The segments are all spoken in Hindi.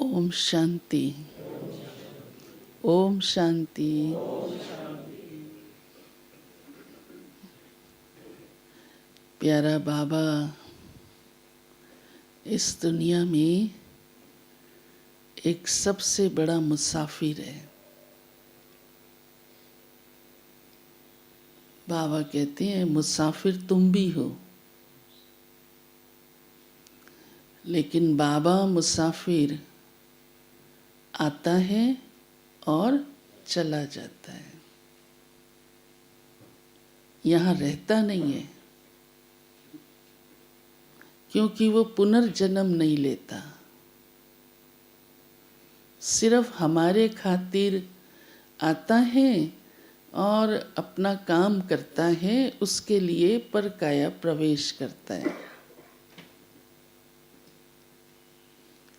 ओम शांति। ओम शांति। प्यारा बाबा इस दुनिया में एक सबसे बड़ा मुसाफिर है। बाबा कहते हैं मुसाफिर तुम भी हो, लेकिन बाबा मुसाफिर आता है और चला जाता है, यहाँ रहता नहीं है, क्योंकि वो पुनर्जन्म नहीं लेता। सिर्फ हमारे खातिर आता है और अपना काम करता है, उसके लिए परकाया प्रवेश करता है।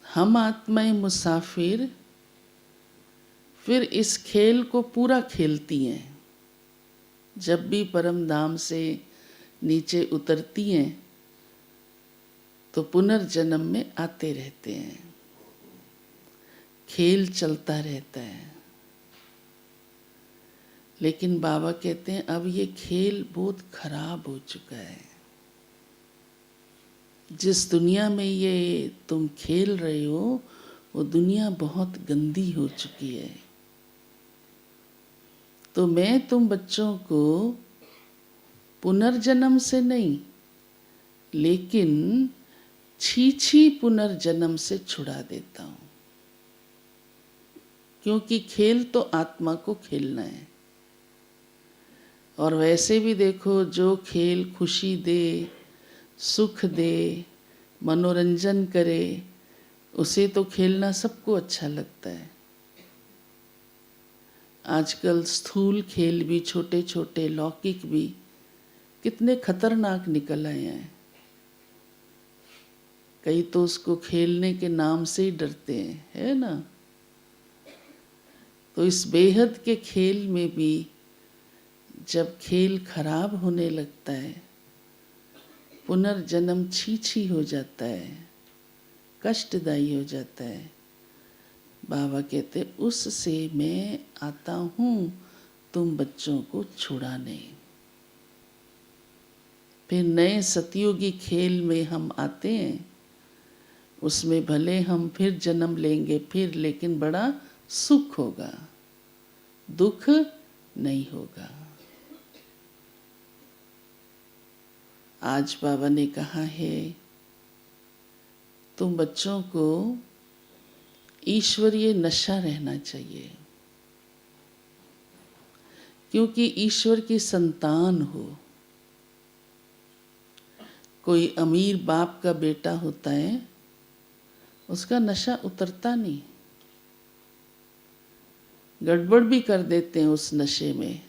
हम आत्माएं मुसाफिर फिर इस खेल को पूरा खेलती हैं। जब भी परम धाम से नीचे उतरती हैं तो पुनर्जन्म में आते रहते हैं, खेल चलता रहता है। लेकिन बाबा कहते हैं अब ये खेल बहुत खराब हो चुका है। जिस दुनिया में ये तुम खेल रहे हो वो दुनिया बहुत गंदी हो चुकी है। तो मैं तुम बच्चों को पुनर्जन्म से नहीं, लेकिन छी पुनर्जन्म से छुड़ा देता हूँ, क्योंकि खेल तो आत्मा को खेलना है। और वैसे भी देखो, जो खेल खुशी दे, सुख दे, मनोरंजन करे, उसे तो खेलना सबको अच्छा लगता है। आजकल स्थूल खेल भी, छोटे छोटे लौकिक भी कितने खतरनाक निकल आए हैं। कई तो उसको खेलने के नाम से ही डरते हैं, है ना। तो इस बेहद के खेल में भी जब खेल खराब होने लगता है, पुनर्जन्म छी हो जाता है, कष्टदायी हो जाता है, बाबा कहते उससे मैं आता हूँ तुम बच्चों को छुड़ाने। फिर नए सतयुगी खेल में हम आते हैं, उसमें भले हम फिर जन्म लेंगे फिर, लेकिन बड़ा सुख होगा, दुख नहीं होगा। आज बाबा ने कहा है तुम बच्चों को ईश्वरीय नशा रहना चाहिए, क्योंकि ईश्वर की संतान हो। कोई अमीर बाप का बेटा होता है, उसका नशा उतरता नहीं, गड़बड़ भी कर देते हैं उस नशे में।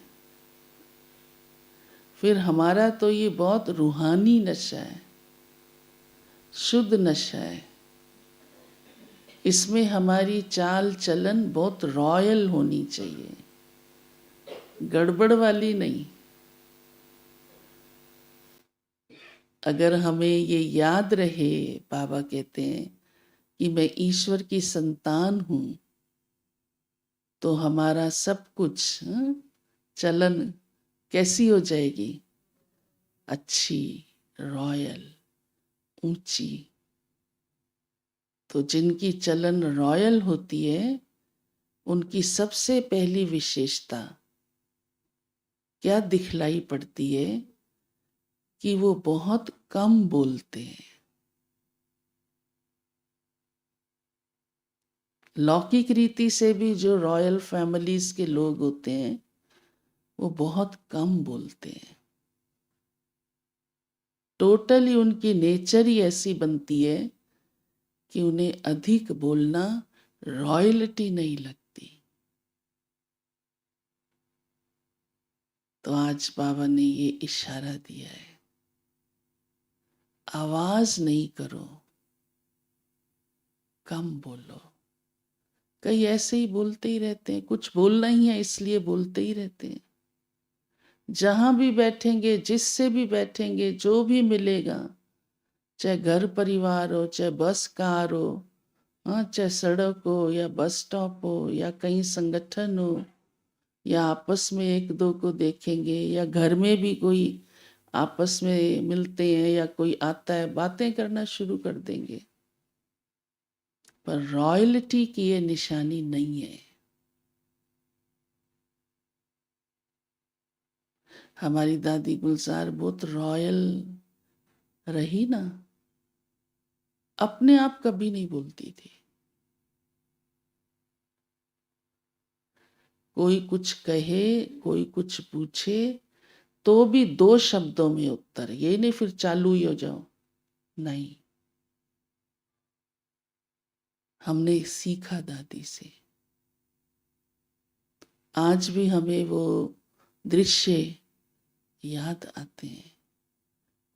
फिर हमारा तो ये बहुत रूहानी नशा है, शुद्ध नशा है। इसमें हमारी चाल चलन बहुत रॉयल होनी चाहिए, गड़बड़ वाली नहीं। अगर हमें ये याद रहे, बाबा कहते हैं कि मैं ईश्वर की संतान हूँ, तो हमारा सब कुछ चलन कैसी हो जाएगी, अच्छी, रॉयल, ऊंची। तो जिनकी चलन रॉयल होती है, उनकी सबसे पहली विशेषता क्या दिखलाई पड़ती है कि वो बहुत कम बोलते हैं। लौकिक रीति से भी जो रॉयल फैमिलीज के लोग होते हैं वो बहुत कम बोलते हैं। टोटली उनकी नेचर ही ऐसी बनती है कि उन्हें अधिक बोलना रॉयल्टी नहीं लगती। तो आज बाबा ने ये इशारा दिया है, आवाज नहीं करो, कम बोलो। कई ऐसे ही बोलते ही रहते हैं, कुछ बोलना ही है इसलिए बोलते ही रहते हैं। जहां भी बैठेंगे, जिससे भी बैठेंगे, जो भी मिलेगा, चाहे घर परिवार हो, चाहे बस कार हो, हाँ, चाहे सड़क हो या बस स्टॉप हो या कहीं संगठन हो या आपस में एक दो को देखेंगे या घर में भी कोई आपस में मिलते हैं या कोई आता है, बातें करना शुरू कर देंगे। पर रॉयल्टी की ये निशानी नहीं है। हमारी दादी गुलजार बहुत रॉयल रही ना, अपने आप कभी नहीं बोलती थी। कोई कुछ कहे, कोई कुछ पूछे तो भी दो शब्दों में उत्तर, ये नहीं फिर चालू ही हो जाओ, नहीं। हमने सीखा दादी से। आज भी हमें वो दृश्य याद आते हैं।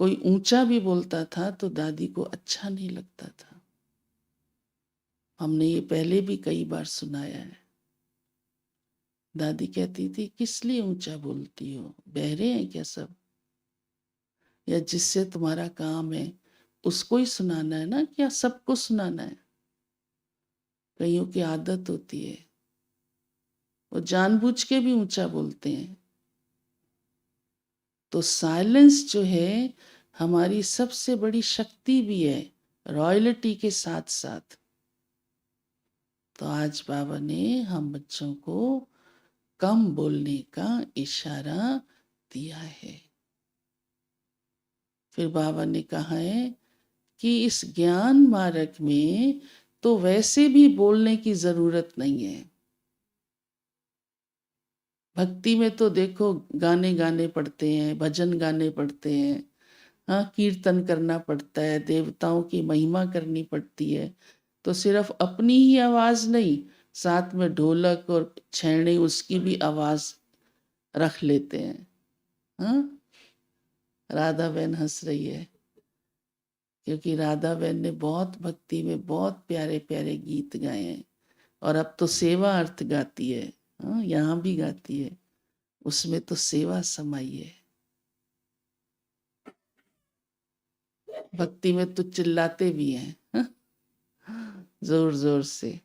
कोई ऊंचा भी बोलता था तो दादी को अच्छा नहीं लगता था। हमने ये पहले भी कई बार सुनाया है। दादी कहती थी, किस लिए ऊंचा बोलती हो, बहरे हैं क्या सब? या जिससे तुम्हारा काम है उसको ही सुनाना है ना, क्या सबको सुनाना है? कईयों की आदत होती है, वो जानबूझ के भी ऊंचा बोलते हैं। तो साइलेंस जो है हमारी सबसे बड़ी शक्ति भी है, रॉयल्टी के साथ साथ। तो आज बाबा ने हम बच्चों को कम बोलने का इशारा दिया है। फिर बाबा ने कहा है कि इस ज्ञान मार्ग में तो वैसे भी बोलने की जरूरत नहीं है। भक्ति में तो देखो गाने गाने पड़ते हैं, भजन गाने पड़ते हैं, हाँ, कीर्तन करना पड़ता है, देवताओं की महिमा करनी पड़ती है। तो सिर्फ अपनी ही आवाज नहीं, साथ में ढोलक और छैने उसकी भी आवाज रख लेते हैं। हाँ, राधा बहन हंस रही है क्योंकि राधा बहन ने बहुत भक्ति में बहुत प्यारे प्यारे गीत गाए हैं और अब तो सेवा अर्थ गाती है। हाँ, यहाँ भी गाती है, उसमें तो सेवा समाई है। भक्ति में तो चिल्लाते भी हैं, हाँ, जोर जोर से।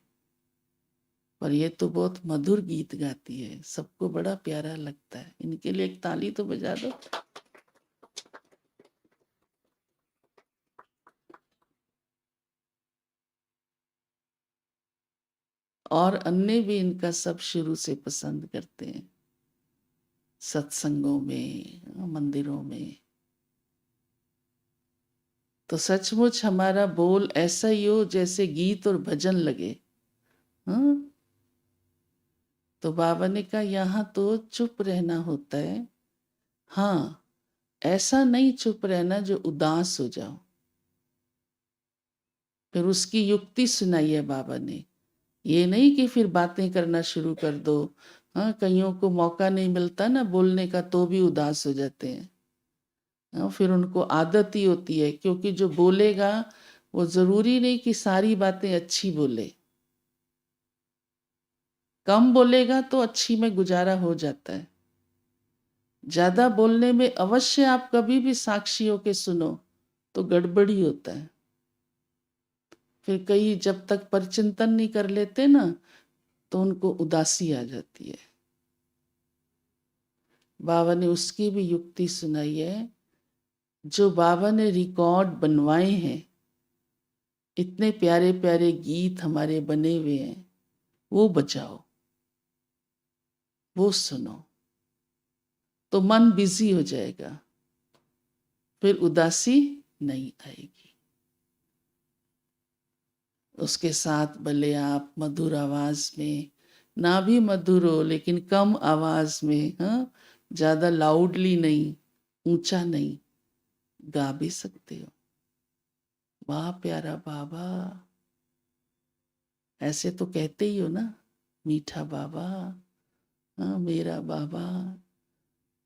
पर ये तो बहुत मधुर गीत गाती है, सबको बड़ा प्यारा लगता है। इनके लिए एक ताली तो बजा दो। और अन्य भी इनका सब शुरू से पसंद करते हैं, सत्संगों में, मंदिरों में। तो सचमुच हमारा बोल ऐसा ही हो जैसे गीत और भजन लगे। हाँ, तो बाबा ने कहा यहाँ तो चुप रहना होता है। हाँ, ऐसा नहीं चुप रहना जो उदास हो जाओ। फिर उसकी युक्ति सुनाई है बाबा ने। ये नहीं कि फिर बातें करना शुरू कर दो। हाँ, कईयों को मौका नहीं मिलता ना बोलने का तो भी उदास हो जाते हैं। हाँ, फिर उनको आदत ही होती है, क्योंकि जो बोलेगा वो जरूरी नहीं कि सारी बातें अच्छी बोले। कम बोलेगा तो अच्छी में गुजारा हो जाता है। ज्यादा बोलने में अवश्य आप कभी भी साक्षी होके सुनो तो गड़बड़ी होता है। फिर कई जब तक परचिंतन नहीं कर लेते ना तो उनको उदासी आ जाती है। बाबा ने उसकी भी युक्ति सुनाई है। जो बाबा ने रिकॉर्ड बनवाए हैं, इतने प्यारे प्यारे गीत हमारे बने हुए हैं, वो बजाओ, वो सुनो, तो मन बिजी हो जाएगा, फिर उदासी नहीं आएगी। उसके साथ भले आप मधुर आवाज में, ना भी मधुर हो लेकिन कम आवाज में, हाँ, ज्यादा लाउडली नहीं, ऊंचा नहीं, गा भी सकते हो। वाह प्यारा बाबा, ऐसे तो कहते ही हो ना, मीठा बाबा, हाँ मेरा बाबा।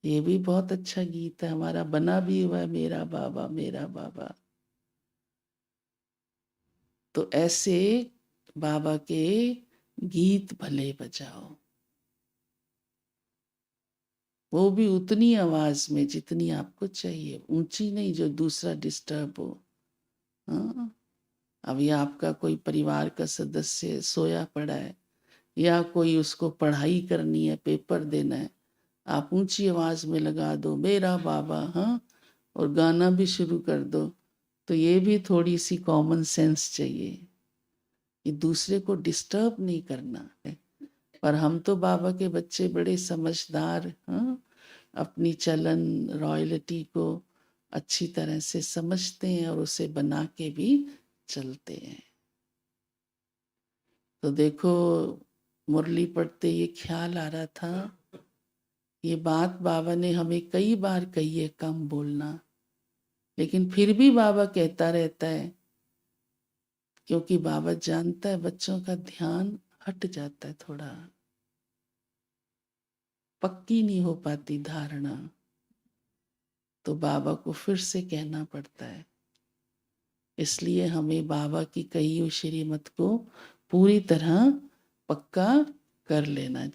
ये भी बहुत अच्छा गीत है, हमारा बना भी हुआ है, मेरा बाबा मेरा बाबा। तो ऐसे बाबा के गीत भले बजाओ, वो भी उतनी आवाज में जितनी आपको चाहिए, ऊंची नहीं जो दूसरा डिस्टर्ब हो। हाँ, अभी आपका कोई परिवार का सदस्य सोया पड़ा है या कोई उसको पढ़ाई करनी है, पेपर देना है, आप ऊंची आवाज में लगा दो मेरा बाबा, हाँ, और गाना भी शुरू कर दो। तो ये भी थोड़ी सी कॉमन सेंस चाहिए कि दूसरे को डिस्टर्ब नहीं करना है। पर हम तो बाबा के बच्चे बड़े समझदार, हाँ, अपनी चलन रॉयल्टी को अच्छी तरह से समझते हैं और उसे बना के भी चलते हैं। तो देखो, मुरली पढ़ते ये ख्याल आ रहा था, ये बात बाबा ने हमें कई बार कही है, कम बोलना, लेकिन फिर भी बाबा कहता रहता है, क्योंकि बाबा जानता है बच्चों का ध्यान हट जाता है, थोड़ा पक्की नहीं हो पाती धारणा, तो बाबा को फिर से कहना पड़ता है। इसलिए हमें बाबा की कही हुई श्रीमत को पूरी तरह पक्का कर लेना चाहिए।